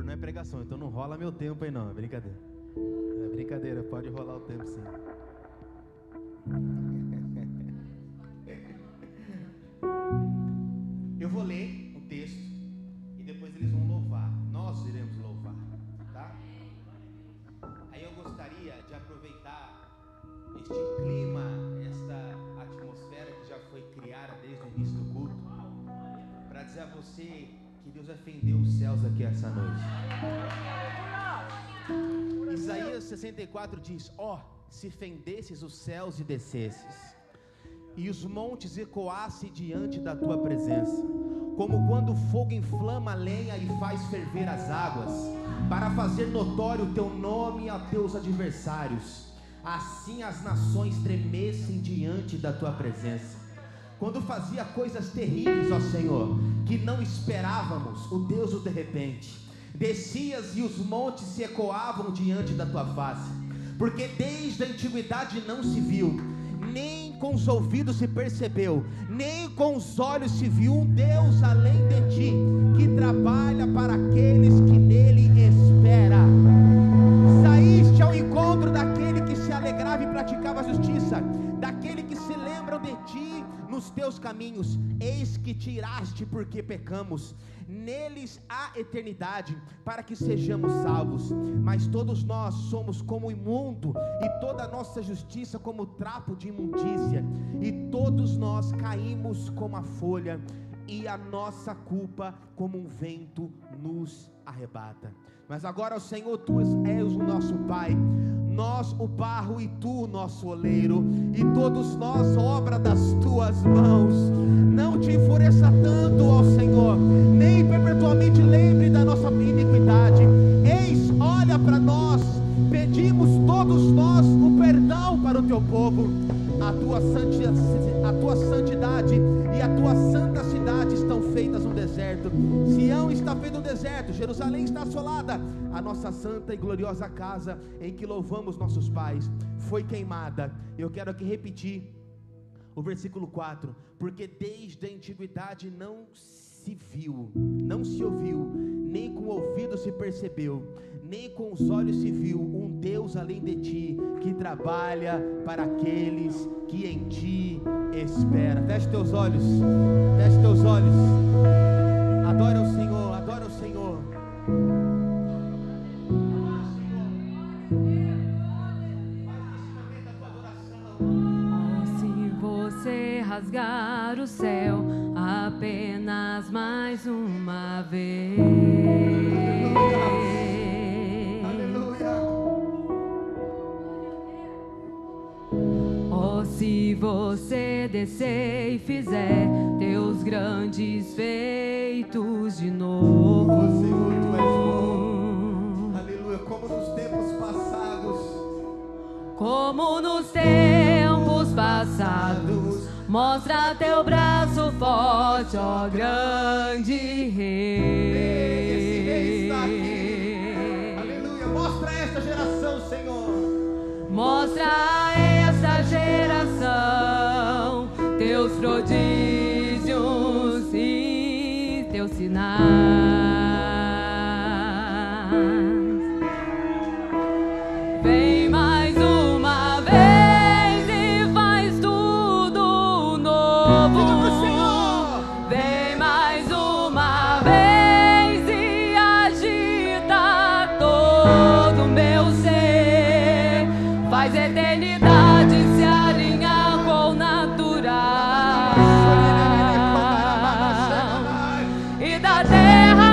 não é pregação, então não rola meu tempo aí não, é brincadeira. É brincadeira, pode rolar o tempo sim. Eu vou ler um texto e depois eles vão louvar. Nós iremos louvar, tá? Aí eu gostaria de aproveitar este clima, esta atmosfera que já foi criada desde o início do culto, para dizer a você que Deus vai fender os céus aqui essa noite. Isaías 64 diz: ó, se fendesses os céus e descesses, e os montes ecoassem diante da tua presença, como quando o fogo inflama a lenha e faz ferver as águas, para fazer notório o teu nome a teus adversários, assim as nações tremessem diante da tua presença. Quando fazia coisas terríveis, ó Senhor, que não esperávamos, o Deus do de repente, descias e os montes se ecoavam diante da tua face, porque desde a antiguidade não se viu, nem com os ouvidos se percebeu, nem com os olhos se viu um Deus além de ti, que trabalha para aqueles que nele espera. Saíste ao encontro daquele que se alegrava e praticava a justiça, daquele que se lembram de ti nos teus caminhos. Eis que tiraste porque pecamos, neles há eternidade, para que sejamos salvos. Mas todos nós somos como imundo, e toda a nossa justiça como trapo de imundícia, e todos nós caímos como a folha, e a nossa culpa como um vento nos arrebata. Mas agora, ó Senhor, tu és o nosso Pai, nós o barro e tu o nosso oleiro, e todos nós obra das tuas mãos. Não te enfureça tanto, ó Senhor, nem perpetuamente lembre da nossa iniquidade. Eis, olha para nós, pedimos todos nós o perdão para o teu povo. A tua santidade e a tua santa cidade estão feitas no deserto. Sião está feito um deserto, Jerusalém está assolada. A nossa santa e gloriosa casa, em que louvamos nossos pais, foi queimada. Eu quero aqui repetir o versículo 4: porque desde a antiguidade não se viu, não se ouviu, nem com o ouvido se percebeu, nem com os olhos se viu um Deus além de ti, que trabalha para aqueles que em ti espera. Feche teus olhos, feche teus olhos, adora o Senhor, adora o Senhor. Se você rasgar o céu apenas mais uma vez, se você descer e fizer teus grandes feitos de novo, Senhor, tu és bom. Aleluia, como nos tempos passados, como nos tempos passados, mostra teu braço forte, ó grande rei. Esse rei está aqui. Aleluia, mostra esta geração, Senhor. Mostra a esta geração teus prodígios e teus sinais. Vem mais uma vez e faz tudo novo. Vem mais uma vez e agita todo o meu ser. Faz eternidade se alinhar com o natural, e da terra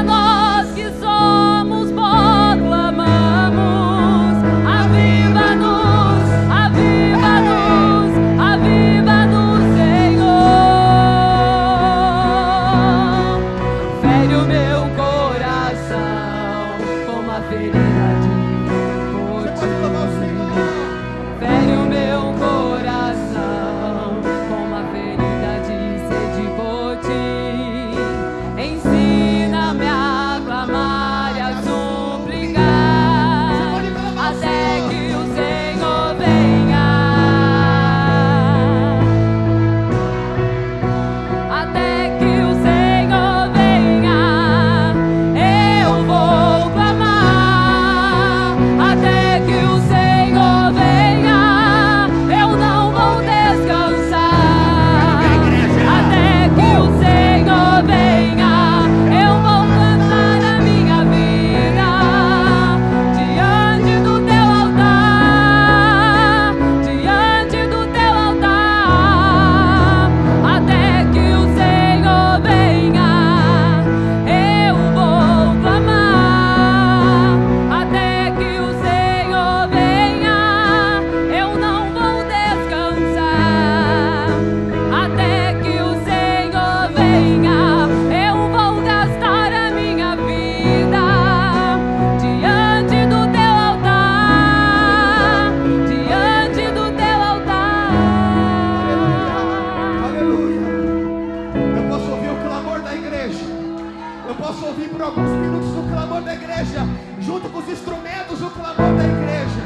ouvir por alguns minutos o clamor da igreja, junto com os instrumentos, o clamor da igreja.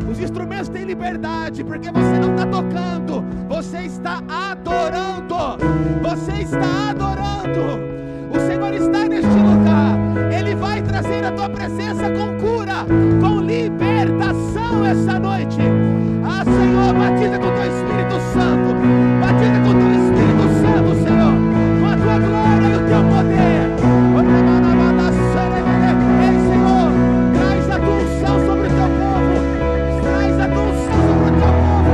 Os instrumentos têm liberdade, porque você não está tocando, você está adorando. Você está adorando. O Senhor está neste lugar. Ele vai trazer a tua presença com cura, com libertação essa noite. Ah, Senhor, batiza com o teu Espírito Santo. Batiza com o teu Espírito Santo, Senhor, com a tua glória e o teu poder. Ei, Senhor, traz a tua unção sobre o teu povo. Traz a tua unção sobre o teu povo.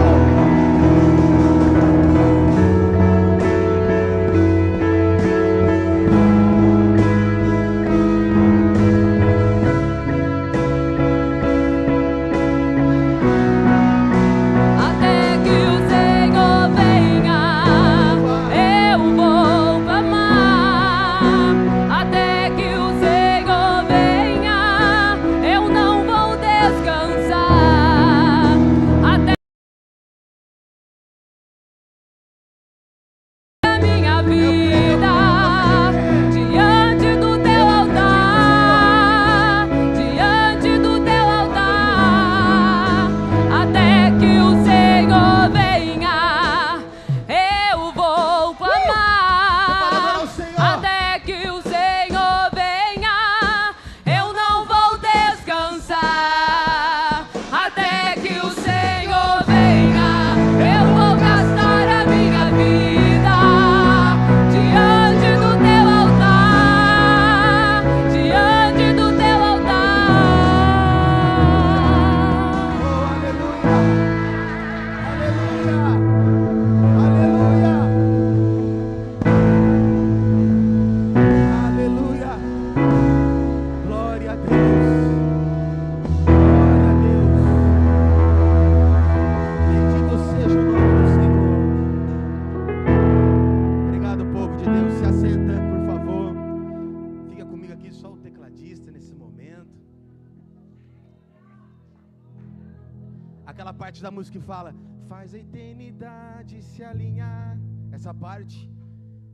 Da música que fala, faz a eternidade se alinhar. Essa parte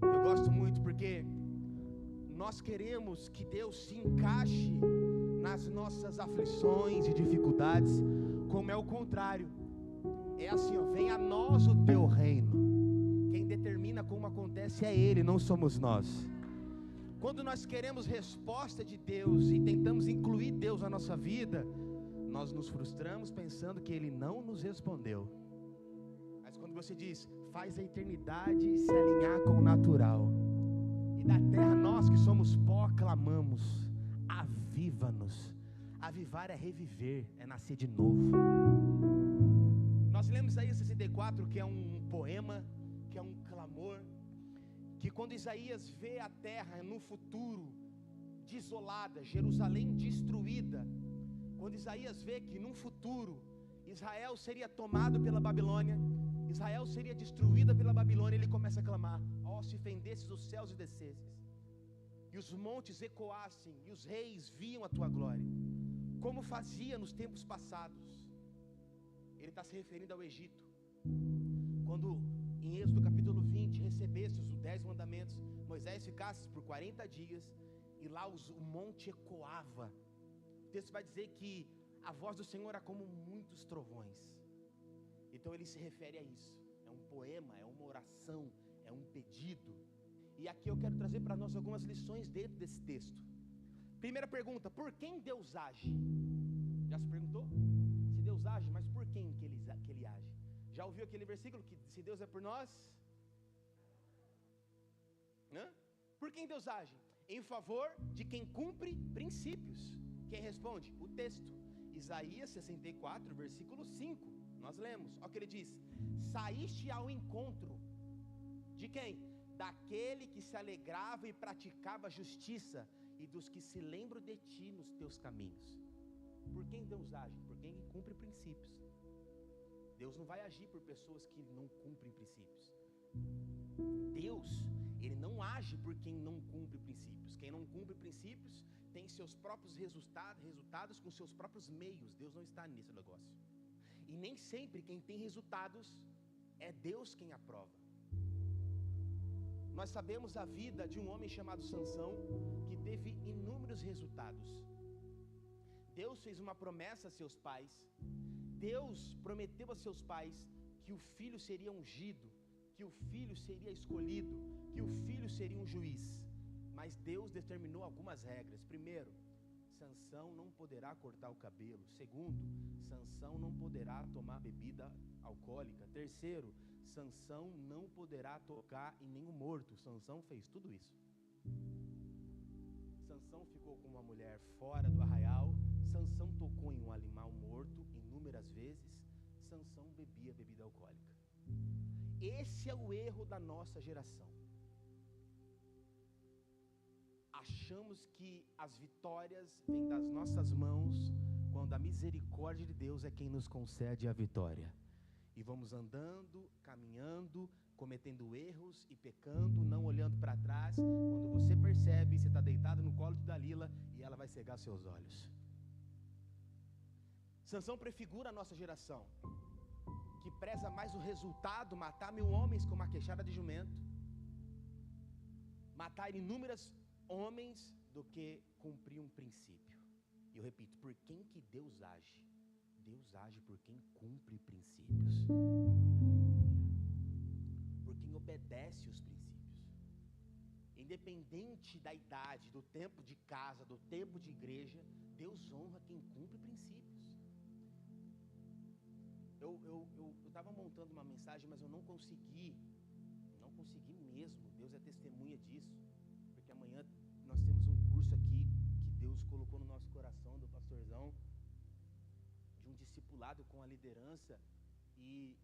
eu gosto muito, porque nós queremos que Deus se encaixe nas nossas aflições e dificuldades, como é o contrário. É assim, ó, venha a nós o teu reino. Quem determina como acontece é Ele, não somos nós. Quando nós queremos resposta de Deus e tentamos incluir Deus na nossa vida, nós nos frustramos pensando que Ele não nos respondeu. Mas quando você diz, faz a eternidade se alinhar com o natural, e da terra nós que somos pó clamamos, aviva-nos. Avivar é reviver, é nascer de novo. Nós lemos Isaías 64, que é um poema, que é um clamor, que quando Isaías vê a terra no futuro desolada, Jerusalém destruída, quando Isaías vê que num futuro Israel seria tomado pela Babilônia, Israel seria destruída pela Babilônia, ele começa a clamar, ó, se fendesses os céus e descesses, e os montes ecoassem, e os reis viam a tua glória, como fazia nos tempos passados. Ele está se referindo ao Egito, quando em Êxodo capítulo 20, recebestes os 10 mandamentos, Moisés ficasse por 40 dias, e lá o monte ecoava. O texto vai dizer que a voz do Senhor era como muitos trovões. Então ele se refere a isso. É um poema, é uma oração, é um pedido. E aqui eu quero trazer para nós algumas lições dentro desse texto. Primeira pergunta, por quem Deus age? Já se perguntou? Se Deus age, mas por quem que ele age? Já ouviu aquele versículo que se Deus é por nós? Por quem Deus age? Em favor de quem cumpre princípios. Quem responde? O texto. Isaías 64, versículo 5. Nós lemos. Olha o que ele diz. Saíste ao encontro de quem? Daquele que se alegrava e praticava justiça, e dos que se lembram de ti nos teus caminhos. Por quem Deus age? Por quem cumpre princípios. Deus não vai agir por pessoas que não cumprem princípios. Deus, Ele não age por quem não cumpre princípios. Quem não cumpre princípios tem seus próprios resultados com seus próprios meios. Deus não está nesse negócio. E nem sempre quem tem resultados é Deus quem aprova. Nós sabemos a vida de um homem chamado Sansão, que teve inúmeros resultados. Deus fez uma promessa a seus pais. Deus prometeu a seus pais que o filho seria ungido, que o filho seria escolhido, que o filho seria um juiz. Mas Deus determinou algumas regras. Primeiro, Sansão não poderá cortar o cabelo. Segundo, Sansão não poderá tomar bebida alcoólica. Terceiro, Sansão não poderá tocar em nenhum morto. Sansão fez tudo isso. Sansão ficou com uma mulher fora do arraial. Sansão tocou em um animal morto inúmeras vezes. Sansão bebia bebida alcoólica. Esse é o erro da nossa geração. Achamos que as vitórias vêm das nossas mãos, quando a misericórdia de Deus é quem nos concede a vitória. E vamos andando, caminhando, cometendo erros e pecando, não olhando para trás. Quando você percebe, você está deitado no colo de Dalila e ela vai cegar seus olhos. Sansão prefigura a nossa geração, que preza mais o resultado, matar 1000 homens com uma queixada de jumento, matar inúmeras homens, do que cumprir um princípio. E eu repito, por quem que Deus age? Deus age por quem cumpre princípios, por quem obedece os princípios. Independente da idade, do tempo de casa, do tempo de igreja, Deus honra quem cumpre princípios. Eu estava montando uma mensagem, mas eu não consegui mesmo. Deus é testemunha disso, porque amanhã nós temos um curso aqui que Deus colocou no nosso coração, do pastorzão, de um discipulado com a liderança, e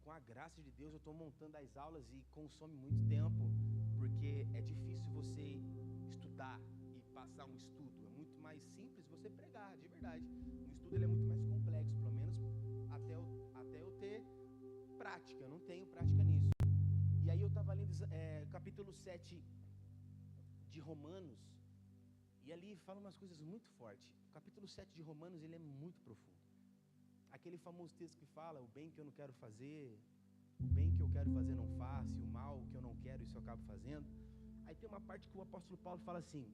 com a graça de Deus eu estou montando as aulas e consome muito tempo, porque é difícil você estudar e passar um estudo. É muito mais simples você pregar, de verdade. Um estudo ele é muito mais complexo, pelo menos até eu ter prática. Eu não tenho prática nisso. E aí eu estava lendo capítulo 7 de Romanos, e ali fala umas coisas muito fortes. O capítulo 7 de Romanos, ele é muito profundo. Aquele famoso texto que fala: o bem que eu não quero fazer, o bem que eu quero fazer não faço, e o mal que eu não quero, isso eu acabo fazendo. Aí tem uma parte que o apóstolo Paulo fala assim: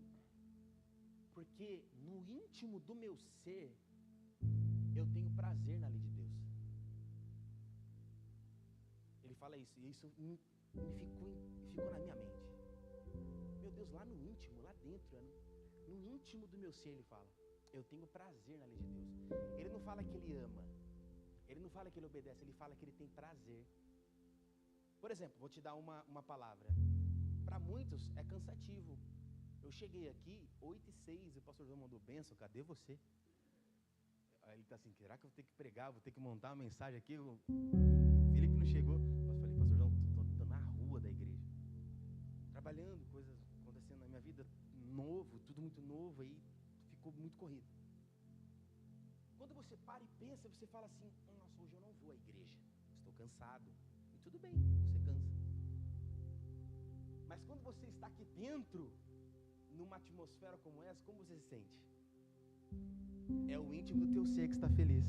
porque no íntimo do meu ser, eu tenho prazer na lei de Deus. Ele fala isso, e isso ficou na minha mente. Meu Deus, lá no íntimo, lá dentro, no íntimo do meu ser, ele fala: eu tenho prazer na lei de Deus. Ele não fala que ele ama, ele não fala que ele obedece, ele fala que ele tem prazer. Por exemplo, vou te dar uma palavra. Para muitos é cansativo. Eu cheguei aqui 8h06, o pastor João mandou bênção, cadê você? Aí ele está assim: será que eu vou ter que pregar, vou ter que montar uma mensagem aqui? O Felipe não chegou. Eu falei: pastor João, estou na rua da igreja, trabalhando, coisas acontecendo na minha vida, novo, tudo muito novo, aí ficou muito corrido. Quando você para e pensa, você fala assim: nossa, hoje eu não vou à igreja, estou cansado. E tudo bem, você cansa. Mas quando você está aqui dentro, numa atmosfera como essa, como você se sente? É o íntimo do teu ser que está feliz.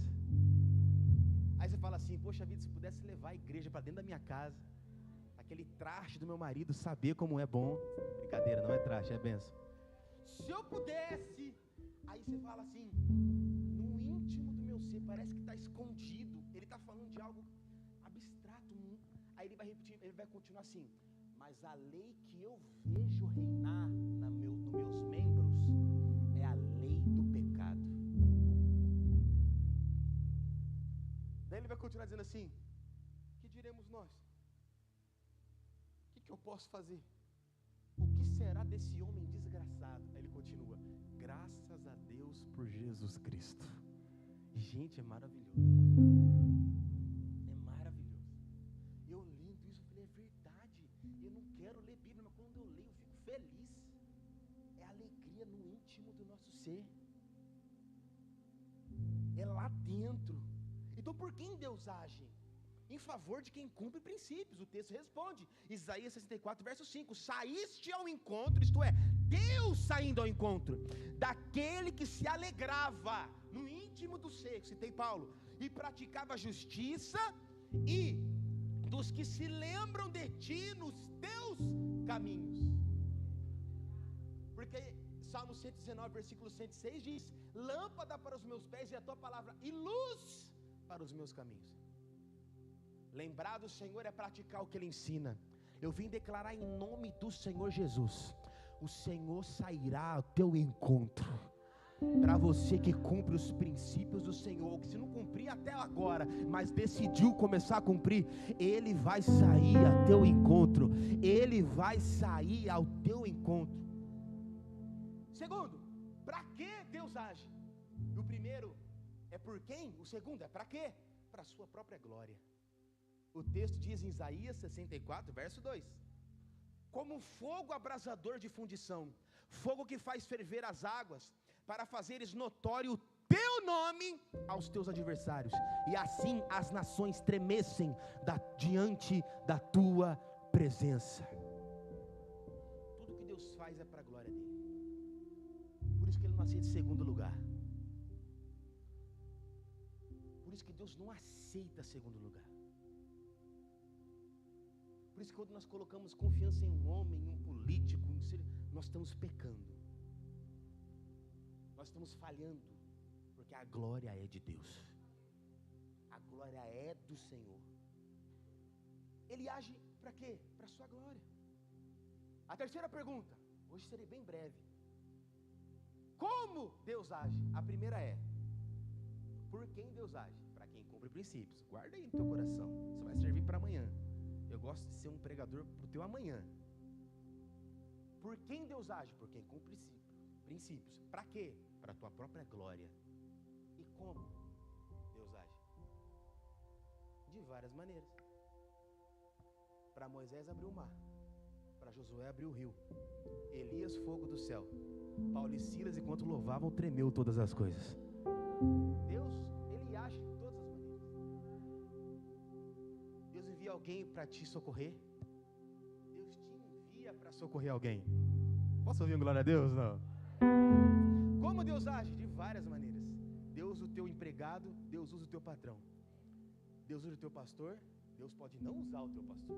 Aí você fala assim: poxa vida, se pudesse levar a igreja para dentro da minha casa, aquele traste do meu marido, saber como é bom. Brincadeira, não é traste, é benção. Se eu pudesse. Aí você fala assim: no íntimo do meu ser, parece que está escondido. Ele está falando de algo abstrato. Aí ele vai repetir, ele vai continuar assim: mas a lei que eu vejo reinar nos meus membros é a lei do pecado. Daí ele vai continuar dizendo assim: que diremos nós? O que eu posso fazer? O que será desse homem desgraçado? Aí ele continua: graças a Deus por Jesus Cristo. Gente, é maravilhoso. É maravilhoso. Eu lendo isso, eu falei: é verdade. Eu não quero ler Bíblia, mas quando eu leio eu fico feliz. É alegria no íntimo do nosso ser. É lá dentro. Então por quem Deus age? Em favor de quem cumpre princípios. O texto responde, Isaías 64, verso 5: saíste ao encontro, isto é, Deus saindo ao encontro daquele que se alegrava no íntimo do ser, citei Paulo, e praticava a justiça, e dos que se lembram de ti nos teus caminhos. Porque Salmo 119, versículo 106 diz: lâmpada para os meus pés e a tua palavra, e luz para os meus caminhos. Lembrar do Senhor é praticar o que Ele ensina. Eu vim declarar em nome do Senhor Jesus: o Senhor sairá ao teu encontro. Para você que cumpre os princípios do Senhor, que se não cumprir até agora, mas decidiu começar a cumprir, Ele vai sair ao teu encontro. Ele vai sair ao teu encontro. Segundo, para que Deus age? O primeiro é por quem? O segundo é para quê? Para a sua própria glória. O texto diz em Isaías 64, verso 2: como fogo abrasador de fundição, fogo que faz ferver as águas, para fazeres notório o teu nome aos teus adversários, e assim as nações tremessem diante da tua presença. Tudo que Deus faz é para a glória dele. Por isso que ele não aceita segundo lugar. Por isso que Deus não aceita segundo lugar. Por isso que quando nós colocamos confiança em um homem, em um político, nós estamos pecando. Nós estamos falhando, porque a glória é de Deus. A glória é do Senhor. Ele age para quê? Para a sua glória. A terceira pergunta, hoje serei bem breve. Como Deus age? A primeira é: por quem Deus age? Para quem cumpre princípios. Guarda aí no teu coração, isso vai servir para amanhã. Eu gosto de ser um pregador para o teu amanhã. Por quem Deus age? Por quem cumpre princípios. Para quê? Para a tua própria glória. E como Deus age? De várias maneiras. Para Moisés abriu o mar, para Josué abriu o rio, Elias fogo do céu, Paulo e Silas enquanto louvavam tremeu todas as coisas. Deus, Ele age de todas as maneiras. Deus envia alguém para te socorrer. Deus te envia para socorrer alguém. Posso ouvir um glória a Deus? Não. Como Deus age? De várias maneiras. Deus usa o teu empregado, Deus usa o teu patrão, Deus usa o teu pastor, Deus pode não usar o teu pastor.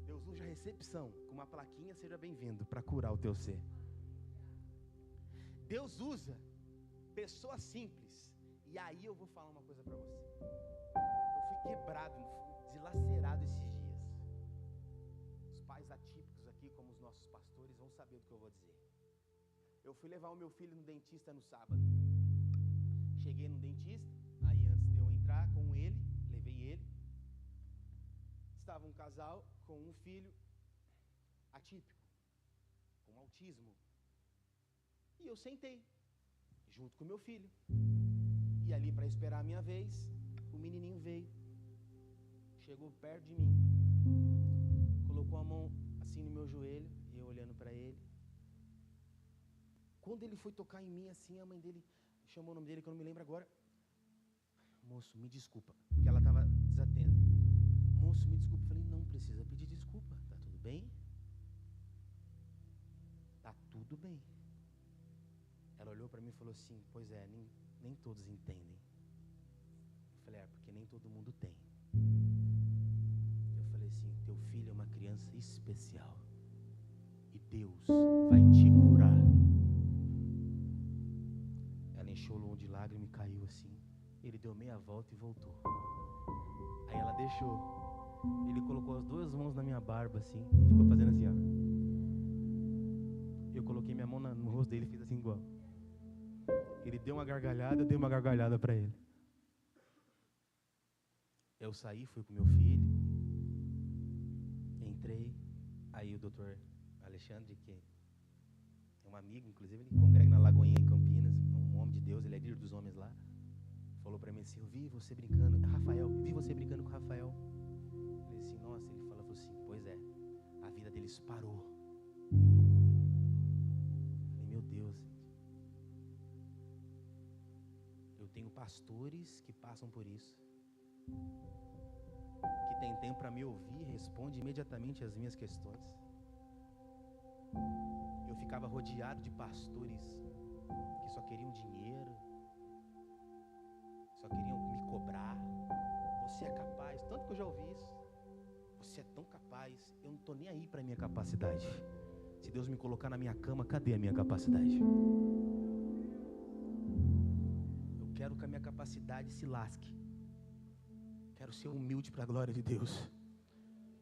Deus usa a recepção com uma plaquinha, seja bem-vindo, para curar o teu ser. Deus usa pessoas simples. E aí eu vou falar uma coisa para você. Eu fui quebrado, dilacerado esses dias. Os pais atípicos aqui, como os nossos pastores, vão saber do que eu vou dizer. Eu fui levar o meu filho no dentista no sábado. Cheguei no dentista, aí antes de eu entrar com ele, levei ele. Estava um casal com um filho atípico, com autismo. E eu sentei, junto com o meu filho. E ali, para esperar a minha vez, o menininho veio. Chegou perto de mim. Colocou a mão assim no meu joelho, e eu olhando para ele. Quando ele foi tocar em mim assim, a mãe dele chamou o nome dele, que eu não me lembro agora. Moço, me desculpa, porque ela estava desatenta. Moço, me desculpa. Eu falei, não precisa pedir desculpa, tá tudo bem? Tá tudo bem. Ela olhou para mim e falou assim, pois é, nem todos entendem. Eu falei, porque nem todo mundo tem. Eu falei assim, teu filho é uma criança especial e Deus vai te curar. Ela encheu o olho de lágrima e caiu assim. Ele deu meia volta e voltou. Aí ela deixou. Ele colocou as duas mãos na minha barba assim e ficou fazendo assim, ó. Eu coloquei minha mão no rosto dele e fiz assim igual. Ele deu uma gargalhada, eu dei uma gargalhada para ele. Eu saí, fui com meu filho, entrei, aí o doutor Alexandre, que é um amigo, inclusive ele congrega na Lagoinha em Campinas, um homem de Deus, ele é líder dos homens lá, falou para mim assim, eu vi você brincando, vi você brincando com o Rafael. Eu falei assim, nossa, ele falou assim, pois é, a vida deles parou. Eu falei, meu Deus, eu tenho pastores que passam por isso, que tem tempo para me ouvir e responde imediatamente as minhas questões. Eu ficava rodeado de pastores que só queriam dinheiro, só queriam me cobrar. Você é capaz, tanto que eu já ouvi isso. Você é tão capaz. paz, eu não estou nem aí para a minha capacidade. Se Deus me colocar na minha cama, cadê a minha capacidade? Eu quero que a minha capacidade se lasque. Quero ser humilde para a glória de Deus.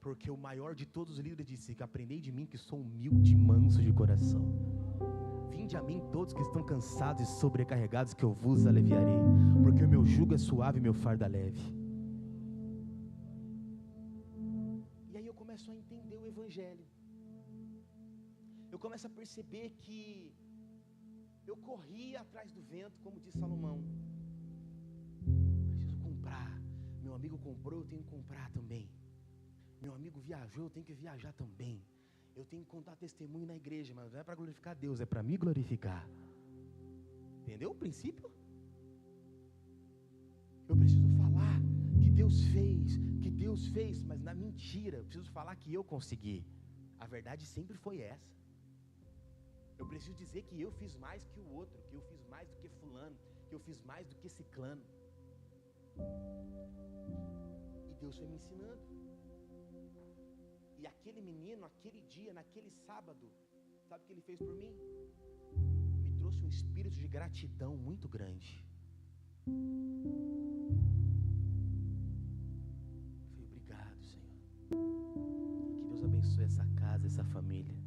Porque o maior de todos os líderes disse que aprendei de mim que sou humilde e manso de coração. Vinde a mim todos que estão cansados e sobrecarregados, que eu vos aliviarei. Porque o meu jugo é suave e meu fardo é leve. E aí eu começo a entender o Evangelho. Eu começo a perceber que eu corria atrás do vento, como diz Salomão. Preciso comprar. Meu amigo comprou, eu tenho que comprar também. Meu amigo viajou, eu tenho que viajar também. Eu tenho que contar testemunho na igreja, mas não é para glorificar Deus, é para me glorificar. Entendeu o princípio? Eu preciso falar que Deus fez, mas na mentira, eu preciso falar que eu consegui. A verdade sempre foi essa. Eu preciso dizer que eu fiz mais que o outro, que eu fiz mais do que fulano, que eu fiz mais do que ciclano. E Deus foi me ensinando. E aquele menino, aquele dia, naquele sábado, sabe o que ele fez por mim? Me trouxe um espírito de gratidão muito grande. Eu falei, obrigado, Senhor. Que Deus abençoe essa casa, essa família.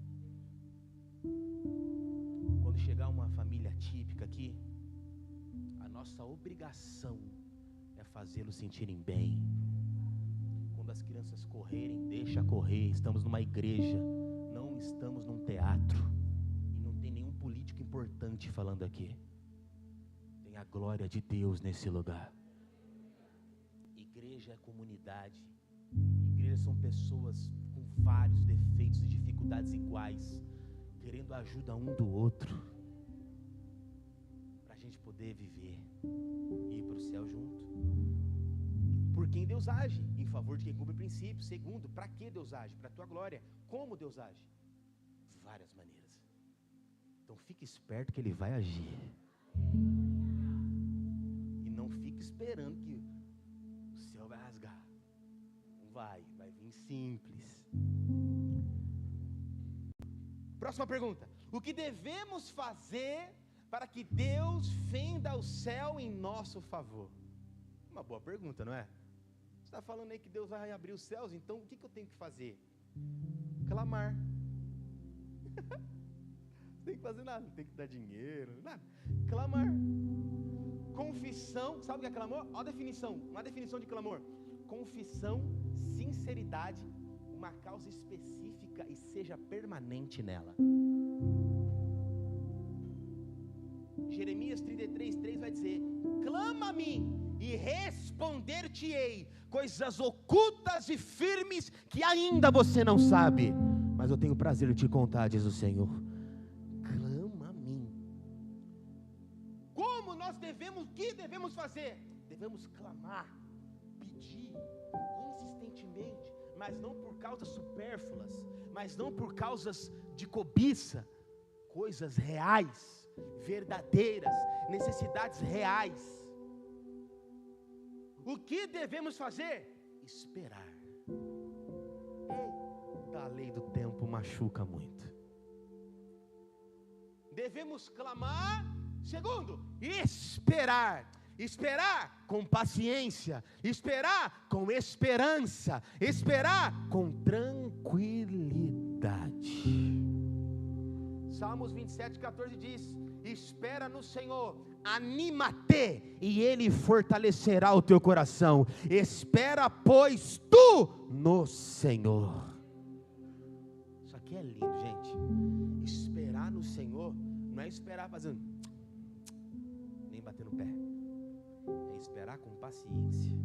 Quando chegar uma família típica aqui, a nossa obrigação é fazê-los sentirem bem. Quando as crianças correrem, deixa correr. Estamos numa igreja, não estamos num teatro. E não tem nenhum político importante falando aqui. Tem a glória de Deus nesse lugar. Igreja é comunidade. Igreja são pessoas com vários defeitos e dificuldades iguais, querendo a ajuda um do outro, para a gente poder viver e ir para o céu junto. Por quem Deus age? Em favor de quem cumpre o princípio. Segundo, para que Deus age? Para a tua glória. Como Deus age? Várias maneiras. Então fique esperto que Ele vai agir. E não fique esperando que o céu vai rasgar. Não vai vir simples. Próxima pergunta. O que devemos fazer para que Deus fenda o céu em nosso favor? Uma boa pergunta, não é? Você está falando aí que Deus vai abrir os céus, então o que eu tenho que fazer? Clamar. Não tem que fazer nada, não tem que dar dinheiro, nada. Clamar. Confissão, sabe o que é clamor? Olha a definição, uma definição de clamor. Confissão, sinceridade, uma causa específica e seja permanente nela. Jeremias 33:3 vai dizer: clama-me e responder-te-ei coisas ocultas e firmes que ainda você não sabe, mas eu tenho prazer em te contar, diz o Senhor. Clama a mim. Como nós devemos, o que devemos fazer? Devemos clamar, pedir insistentemente, mas não por causas supérfluas, mas não por causas de cobiça, coisas reais, verdadeiras, necessidades reais. O que devemos fazer? Esperar. Eita, a lei do tempo machuca muito. Devemos clamar. Segundo, esperar. Esperar com paciência. Esperar com esperança. Esperar com tranquilidade. Salmos 27:14 diz: espera no Senhor, anima-te e Ele fortalecerá o teu coração. Espera, pois, tu no Senhor. Isso aqui é lindo, gente. Esperar no Senhor não é esperar fazendo nem bater no pé. É esperar com paciência.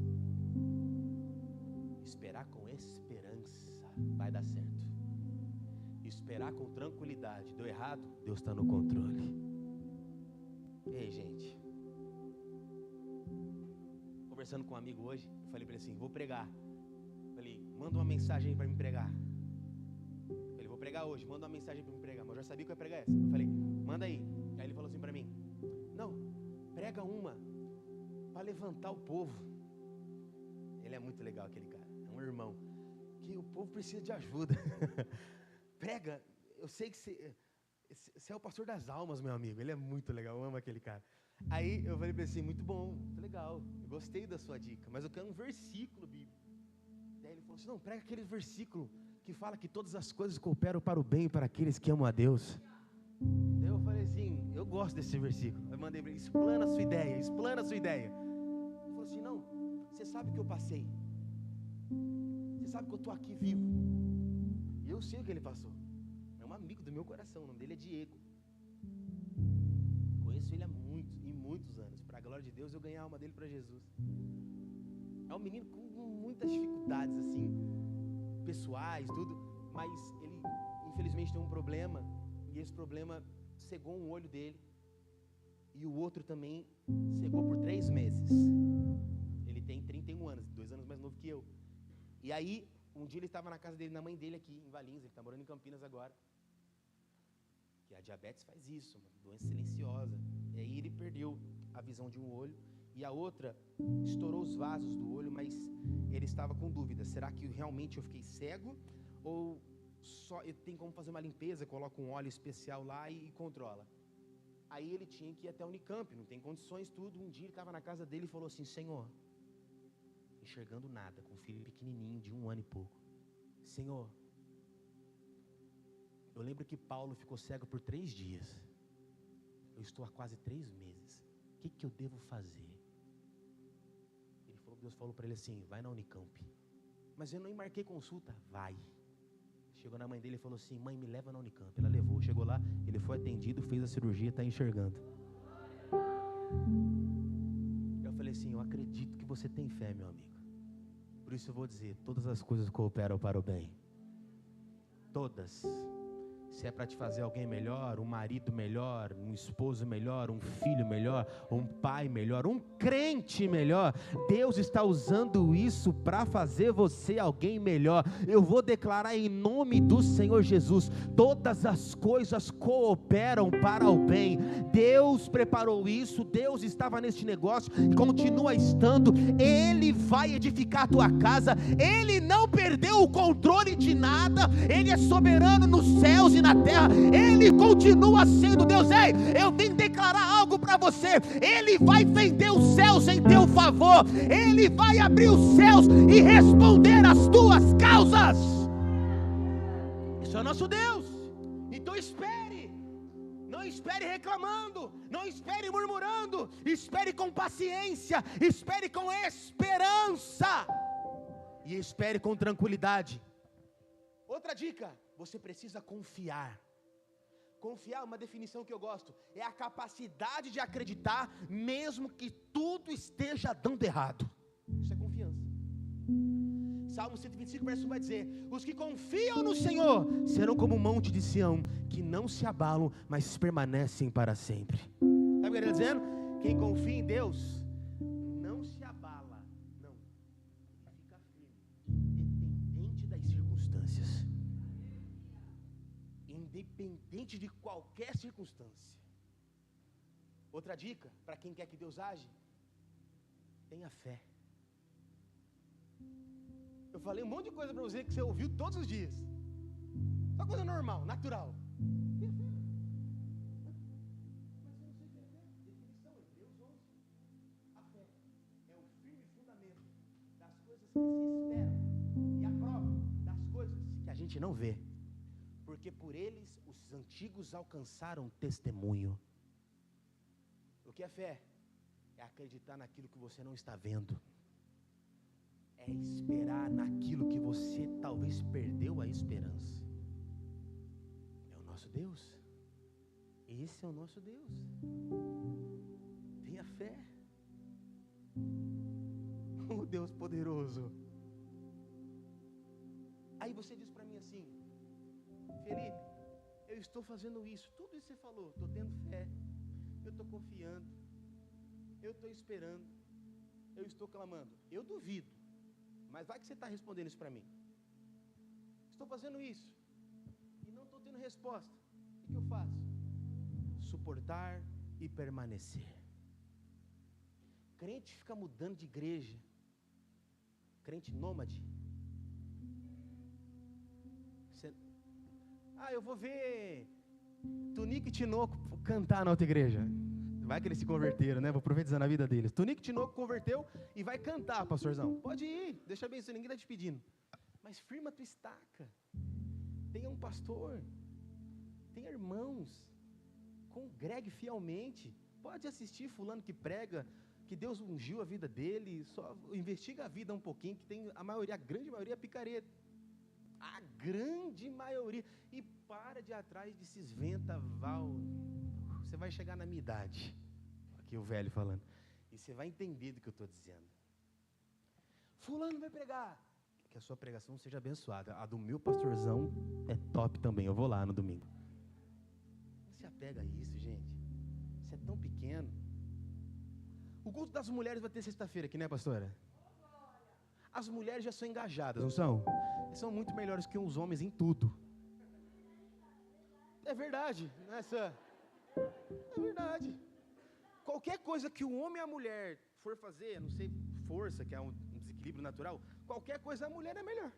Esperar com esperança. Vai dar certo. Esperar com tranquilidade. Deu errado? Deus está no controle. Ei, gente, conversando com um amigo hoje, eu falei para ele assim: vou pregar. Falei, manda uma mensagem aí para me pregar. Falei, vou pregar hoje, manda uma mensagem para me pregar. Mas eu já sabia que eu ia pregar essa. Eu falei, manda aí. Aí ele falou assim para mim: não, prega uma para levantar o povo. Ele é muito legal, aquele cara, é um irmão porque o povo precisa de ajuda. Prega, eu sei que você é o pastor das almas, meu amigo. Ele é muito legal, eu amo aquele cara. Aí eu falei para ele assim, muito bom, muito legal, eu gostei da sua dica, mas eu quero um versículo bíblico. Daí ele falou assim, não, prega aquele versículo que fala que todas as coisas cooperam para o bem para aqueles que amam a Deus. Daí eu falei assim, eu gosto desse versículo. Eu mandei para ele, explana a sua ideia. Ele falou assim, não, você sabe que eu passei. Você sabe que eu estou aqui vivo. E eu sei o que ele passou. É um amigo do meu coração, o nome dele é Diego. Conheço ele há muitos anos. Para a glória de Deus, eu ganhei a alma dele para Jesus. É um menino com muitas dificuldades, assim, pessoais, tudo. Mas ele, infelizmente, tem um problema. E esse problema cegou um olho dele. E o outro também cegou por 3 meses. Ele tem 31 anos, 2 anos mais novo que eu. E aí, um dia ele estava na casa dele, na mãe dele aqui, em Valinhos. Ele está morando em Campinas agora. Que a diabetes faz isso, uma doença silenciosa. E aí ele perdeu a visão de um olho. E a outra estourou os vasos do olho, mas ele estava com dúvida. Será que realmente eu fiquei cego? Ou só eu tenho como fazer uma limpeza, coloca um óleo especial lá e controla? Aí ele tinha que ir até a Unicamp, não tem condições, tudo. Um dia ele estava na casa dele e falou assim, Senhor, enxergando nada, com um filho pequenininho de 1 ano e pouco. Senhor, eu lembro que Paulo ficou cego por 3 dias. Eu estou há quase 3 meses. O que eu devo fazer? Deus falou para ele assim, vai na Unicamp. Mas eu nem marquei consulta. Vai. Chegou na mãe dele e falou assim, mãe, me leva na Unicamp. Ela levou, chegou lá, ele foi atendido, fez a cirurgia, está enxergando. Eu falei assim, eu acredito que você tem fé, meu amigo. Por isso eu vou dizer, todas as coisas cooperam para o bem. Todas. Se é para te fazer alguém melhor, um marido melhor, um esposo melhor, um filho melhor, um pai melhor, um crente melhor, Deus está usando isso para fazer você alguém melhor. Eu vou declarar em nome do Senhor Jesus, todas as coisas cooperam para o bem. Deus preparou isso, Deus estava neste negócio, continua estando, Ele vai edificar a tua casa, Ele não perdeu o controle de nada, Ele é soberano nos céus e na terra, Ele continua sendo Deus. Ei, eu vim declarar algo para você, Ele vai fender os céus em teu favor, Ele vai abrir os céus e responder às tuas causas. Isso é o nosso Deus. Então espere, não espere reclamando, não espere murmurando, espere com paciência, espere com esperança e espere com tranquilidade. Outra dica, você precisa confiar. Confiar é uma definição que eu gosto, é a capacidade de acreditar mesmo que tudo esteja dando errado. Isso é confiança. Salmo 125 verso 1 vai dizer, os que confiam no Senhor serão como o monte de Sião, que não se abalam, mas permanecem para sempre. Sabe o que ele está dizendo? Quem confia em Deus não se abala, não, ele fica firme, independente das circunstâncias, independente de qualquer circunstância. Outra dica para quem quer que Deus age: tenha fé. Eu falei um monte de coisa para você que você ouviu todos os dias, só coisa normal, natural. Tenha fé. Mas eu não sei o que é fé. Definição, Hebreus 11. A fé é o firme fundamento das coisas que se esperam e a prova das coisas que a gente não vê, porque por eles os antigos alcançaram testemunho. O que é fé? É acreditar naquilo que você não está vendo, é esperar naquilo que você talvez perdeu a esperança. É o nosso Deus, esse é o nosso Deus. Tenha fé. Oh Deus poderoso. Aí você diz para mim assim: Felipe, eu estou fazendo isso, tudo isso que você falou, estou tendo fé, eu estou confiando, eu estou esperando, eu estou clamando. Eu duvido, mas vai que você está respondendo isso para mim. Estou fazendo isso e não estou tendo resposta. O que eu faço? Suportar e permanecer. Crente fica mudando de igreja, crente nômade, eu vou ver Tunico e Tinoco cantar na outra igreja. Vai que eles se converteram, né? Vou profetizar na vida deles. Tunico e Tinoco converteu e vai cantar, pastorzão. Pode ir, deixa bem isso, ninguém está te pedindo. Mas firma a tua estaca. Tenha um pastor. Tenha irmãos. Congregue fielmente. Pode assistir fulano que prega, que Deus ungiu a vida dele. Só investiga a vida um pouquinho, que tem a grande maioria é picareta. A grande maioria. E para de ir atrás desses ventaval. Você vai chegar na minha idade. Aqui o velho falando. E você vai entender do que eu estou dizendo. Fulano vai pregar. Que a sua pregação seja abençoada. A do meu pastorzão é top também. Eu vou lá no domingo. Não se apega a isso, gente. Isso é tão pequeno. O culto das mulheres vai ter sexta-feira aqui, né, pastora? As mulheres já são engajadas, não são? São muito melhores que os homens em tudo. É verdade, nessa. É verdade. Qualquer coisa que o homem e a mulher for fazer, não sei, força, que é um desequilíbrio natural, qualquer coisa a mulher é melhor.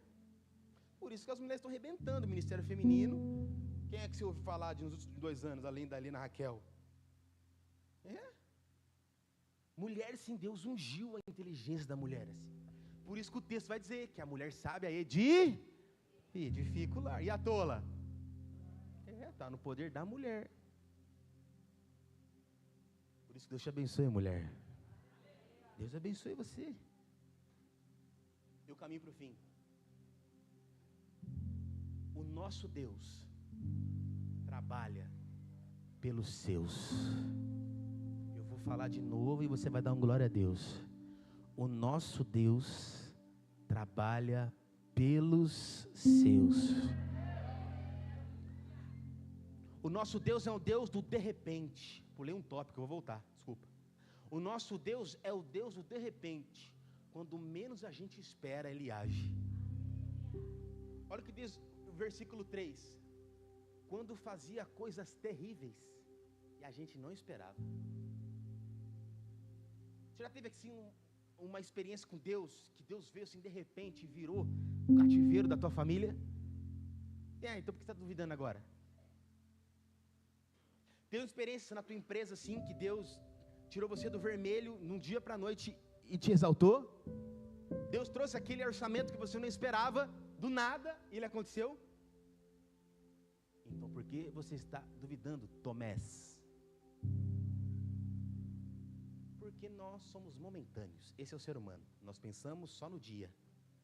Por isso que as mulheres estão arrebentando o ministério feminino. Quem é que você ouve falar nos últimos 2 anos, além da Helena Raquel? Mulheres, sim, Deus ungiu a inteligência da mulher, assim. Por isso que o texto vai dizer que a mulher sábia edifica o lar. E a tola? Está no poder da mulher. Por isso que Deus te abençoe, mulher. Deus abençoe você. Eu caminho para o fim. O nosso Deus trabalha pelos seus. Eu vou falar de novo e você vai dar um glória a Deus. O nosso Deus trabalha pelos seus. O nosso Deus é o Deus do de repente. Pulei um tópico, eu vou voltar, desculpa. O nosso Deus é o Deus do de repente. Quando menos a gente espera, Ele age. Olha o que diz o versículo 3. Quando fazia coisas terríveis e a gente não esperava. Você já teve assim uma experiência com Deus, que Deus veio assim de repente e virou o cativeiro da tua família? Então por que você está duvidando agora? Tem uma experiência na tua empresa assim, que Deus tirou você do vermelho num dia para a noite e te exaltou? Deus trouxe aquele orçamento que você não esperava, do nada, e ele aconteceu? Então por que você está duvidando, Tomés? Porque nós somos momentâneos. Esse é o ser humano. Nós pensamos só no dia.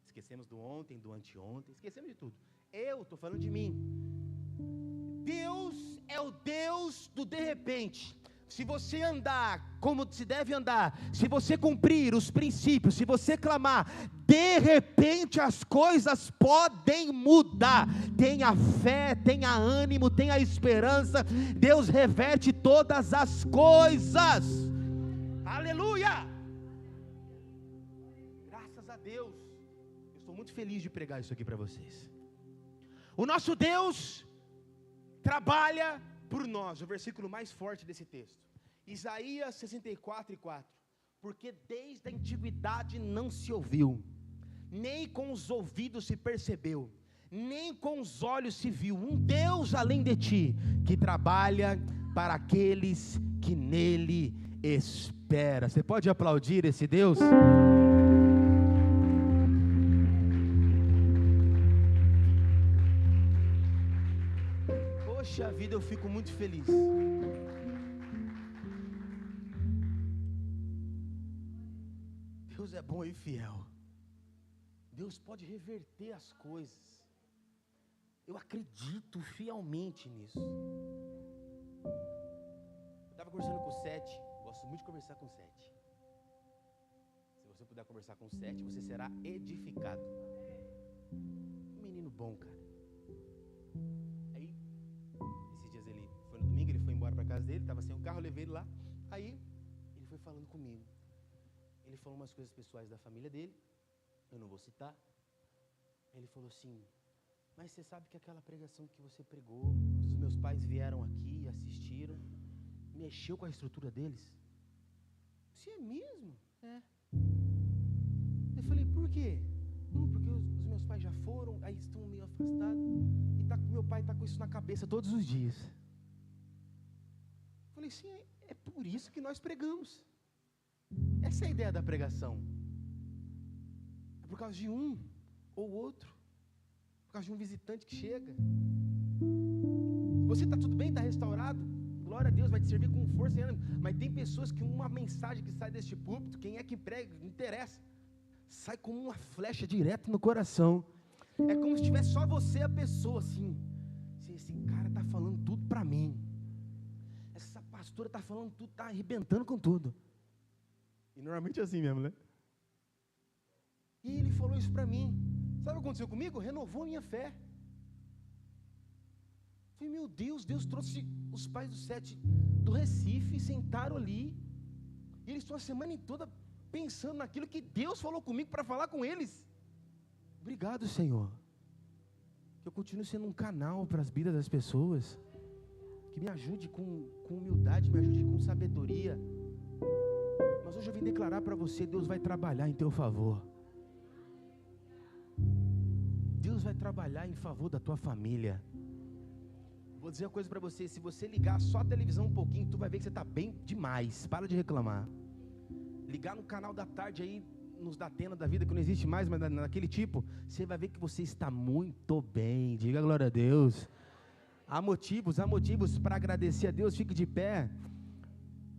Esquecemos do ontem, do anteontem, esquecemos de tudo. Eu estou falando de mim. Deus é o Deus do de repente. Se você andar como se deve andar, se você cumprir os princípios, se você clamar, de repente as coisas podem mudar. Tenha fé, tenha ânimo, tenha esperança. Deus reverte todas as coisas. Aleluia! Graças a Deus. Eu estou muito feliz de pregar isso aqui para vocês. O nosso Deus trabalha por nós. O versículo mais forte desse texto, Isaías 64:4. Porque desde a antiguidade não se ouviu, nem com os ouvidos se percebeu, nem com os olhos se viu um Deus além de ti, que trabalha para aqueles que nele esperam. Você pode aplaudir esse Deus? Poxa vida, eu fico muito feliz. Deus é bom e fiel. Deus pode reverter as coisas. Eu acredito fielmente nisso. Eu estava conversando com o Sete. Gosto muito de conversar com o Sete. Se você puder conversar com o Sete, você será edificado. Um menino bom, cara. Aí, esses dias ele foi no domingo, ele foi embora para casa dele, estava sem o carro, eu levei ele lá. Aí, ele foi falando comigo. Ele falou umas coisas pessoais da família dele, eu não vou citar. Ele falou assim: mas você sabe que aquela pregação que você pregou, os meus pais vieram aqui e assistiram, mexeu com a estrutura deles? Você é mesmo? É. Eu falei: por quê? Porque os meus pais já foram, aí estão meio afastados, e meu pai está com isso na cabeça todos os dias. Falei, sim, é por isso que nós pregamos. Essa é a ideia da pregação. É por causa de um ou outro, por causa de um visitante que chega. Você está tudo bem, está restaurado? Glória a Deus, vai te servir com força e ânimo. Mas tem pessoas que uma mensagem que sai deste púlpito, quem é que prega, não interessa, sai como uma flecha direto no coração. É como se tivesse só você a pessoa assim. Esse cara está falando tudo para mim. Essa pastora está falando tudo, está arrebentando com tudo. E normalmente é assim mesmo, né? E ele falou isso para mim. Sabe o que aconteceu comigo? Renovou a minha fé. Falei, meu Deus, Deus trouxe os pais do 7 do Recife, sentaram ali, e eles estão a semana toda pensando naquilo que Deus falou comigo para falar com eles. Obrigado, Senhor, que eu continue sendo um canal para as vidas das pessoas, que me ajude com humildade, me ajude com sabedoria. Mas hoje eu vim declarar para você, Deus vai trabalhar em teu favor. Deus vai trabalhar em favor da tua família. Vou dizer uma coisa para você, se você ligar só a televisão um pouquinho, tu vai ver que você está bem demais, para de reclamar. Ligar no canal da tarde aí, nos da Atena da vida, que não existe mais, mas naquele tipo, você vai ver que você está muito bem, diga glória a Deus. Há motivos para agradecer a Deus, fique de pé.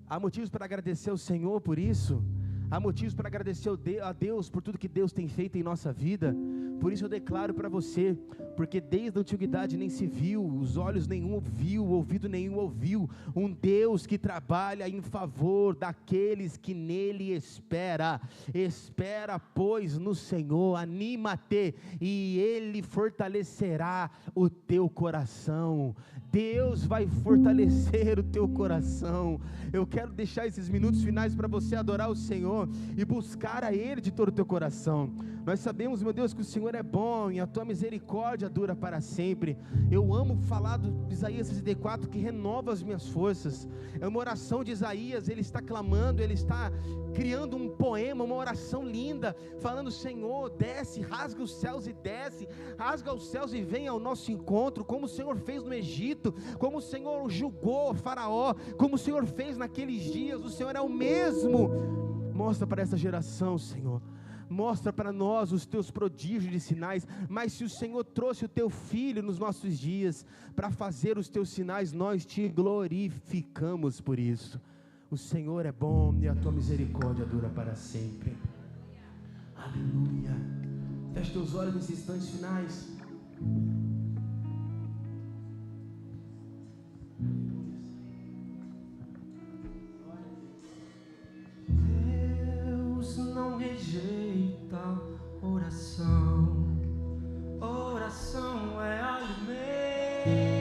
Há motivos para agradecer ao Senhor por isso. Há motivos para agradecer a Deus por tudo que Deus tem feito em nossa vida. Por isso eu declaro para você, porque desde a antiguidade nem se viu, os olhos nenhum viu, o ouvido nenhum ouviu, um Deus que trabalha em favor daqueles que nele espera. Espera, pois, no Senhor, anima-te, e Ele fortalecerá o teu coração. Deus vai fortalecer o teu coração. Eu quero deixar esses minutos finais para você adorar o Senhor e buscar a Ele de todo o teu coração. Nós sabemos, meu Deus, que o Senhor é bom e a tua misericórdia dura para sempre. Eu amo falar do Isaías 64, que renova as minhas forças. É uma oração de Isaías, ele está clamando, ele está criando um poema, uma oração linda, falando, Senhor, desce, rasga os céus e desce, rasga os céus e vem ao nosso encontro, como o Senhor fez no Egito, como o Senhor julgou o Faraó, como o Senhor fez naqueles dias. O Senhor é o mesmo. Mostra para essa geração, Senhor, mostra para nós os teus prodígios de sinais. Mas se o Senhor trouxe o teu Filho nos nossos dias para fazer os teus sinais, nós te glorificamos por isso. O Senhor é bom e a tua misericórdia dura para sempre. Aleluia. Feche teus olhos nesses instantes finais. Deus não rejeita oração. Oração é alimento.